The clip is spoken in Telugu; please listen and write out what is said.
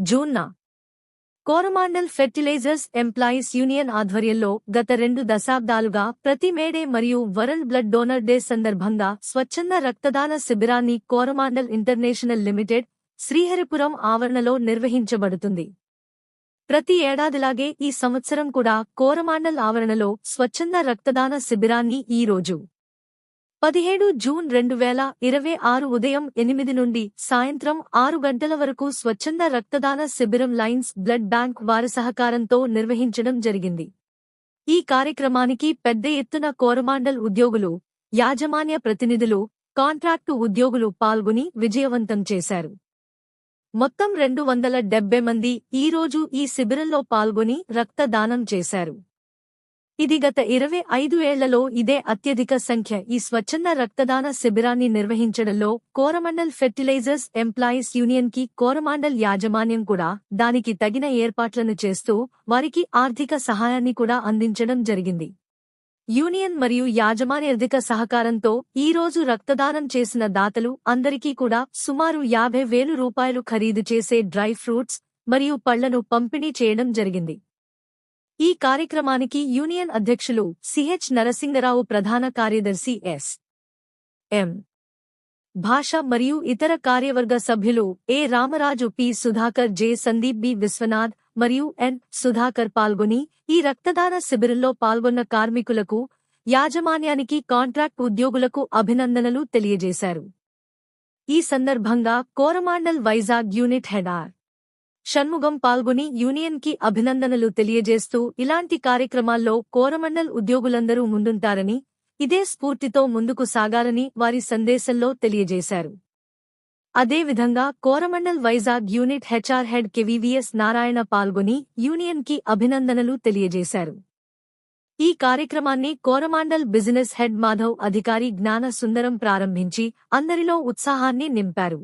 జూన్న కోరమాండల్ ఫెర్టిలైజర్స్ ఎంప్లాయీస్ యూనియన్ ఆధ్వర్యంలో గత 2 దశాబ్దాలుగా ప్రతి మేడే మరియు వరల్డ్ బ్లడ్ డోనర్ డే సందర్భంగా స్వచ్ఛంద రక్తదాన శిబిరాన్ని కోరమాండల్ ఇంటర్నేషనల్ లిమిటెడ్ శ్రీహరిపురం ఆవరణలో నిర్వహించబడుతుంది. ప్రతి ఏడాదిలాగే ఈ సంవత్సరం కూడా కోరమాండల్ ఆవరణలో స్వచ్ఛంద రక్తదాన శిబిరాన్ని ఈ రోజు 17 జూన్ 2026 ఉదయం 8 నుండి సాయంత్రం 6 గంటల వరకు స్వచ్ఛంద రక్తదాన శిబిరం లయన్స్ బ్లడ్ బ్యాంక్ వారి సహకారంతో నిర్వహించడం జరిగింది. ఈ కార్యక్రమానికి పెద్ద ఎత్తున కోరమాండల్ ఉద్యోగులు, యాజమాన్య ప్రతినిధులు, కాంట్రాక్టు ఉద్యోగులు పాల్గొని విజయవంతం చేశారు. మొత్తం 270 మంది ఈరోజు ఈ శిబిరంలో పాల్గొని రక్తదానం చేశారు. ఇది గత 25 ఏళ్లలో ఇదే అత్యధిక సంఖ్య. ఈ స్వచ్ఛంద రక్తదాన శిబిరాన్ని నిర్వహించడంలో కోరమాండల్ ఫెర్టిలైజర్స్ ఎంప్లాయీస్ యూనియన్ కి కోరమాండల్ యాజమాన్యం కూడా దానికి తగిన ఏర్పాట్లను చేస్తూ వారికి ఆర్థిక సహాయాన్ని కూడా అందించడం జరిగింది. యూనియన్ మరియు యాజమాన్యార్థిక సహకారంతో ఈ రోజు రక్తదానం చేసిన దాతలు అందరికీ కూడా సుమారు 50,000 రూపాయలు ఖరీదు చేసే డ్రై ఫ్రూట్స్ మరియు పళ్లను పంపిణీ చేయడం జరిగింది. ఈ కార్యక్రమానికి యూనియన్ అధ్యక్షులు సిహెచ్ నరసింగరావు, ప్రధాన కార్యదర్శి ఎస్.ఎం. భాష మరియు ఇతర కార్యవర్గ సభ్యులు A. Ramaraju, P. Sudhakar, J. Sandeep, B. Viswanath మరియు ఎన్. సుధాకర్ పాల్గొని ఈ రక్తదాన శిబిరంలో పాల్గొన్న కార్మికులకు, యాజమాన్యానికి, కాంట్రాక్ట్ ఉద్యోగులకు అభినందనలు తెలియజేశారు. ఈ సందర్భంగా Coromandel Vizag unit head R. Shanmugam పాల్గొని యూనియన్ కి అభినందనలు తెలియజేస్తూ ఇలాంటి కార్యక్రమాల్లో కోరమాండల్ ఉద్యోగులందరూ ముందుంటారని, ఇదే స్ఫూర్తితో ముందుకు సాగాలని వారి సందేశంలో తెలియజేశారు. అదేవిధంగా Coromandel Vizag unit HR head KVVS Narayana పాల్గొని యూనియన్ కి అభినందనలు తెలియజేశారు. ఈ కార్యక్రమాన్ని కోరమాండల్ బిజినెస్ హెడ్ మాధవ్ అధికారి జ్ఞాన సుందరం ప్రారంభించి అందరిలో ఉత్సాహాన్ని నింపారు.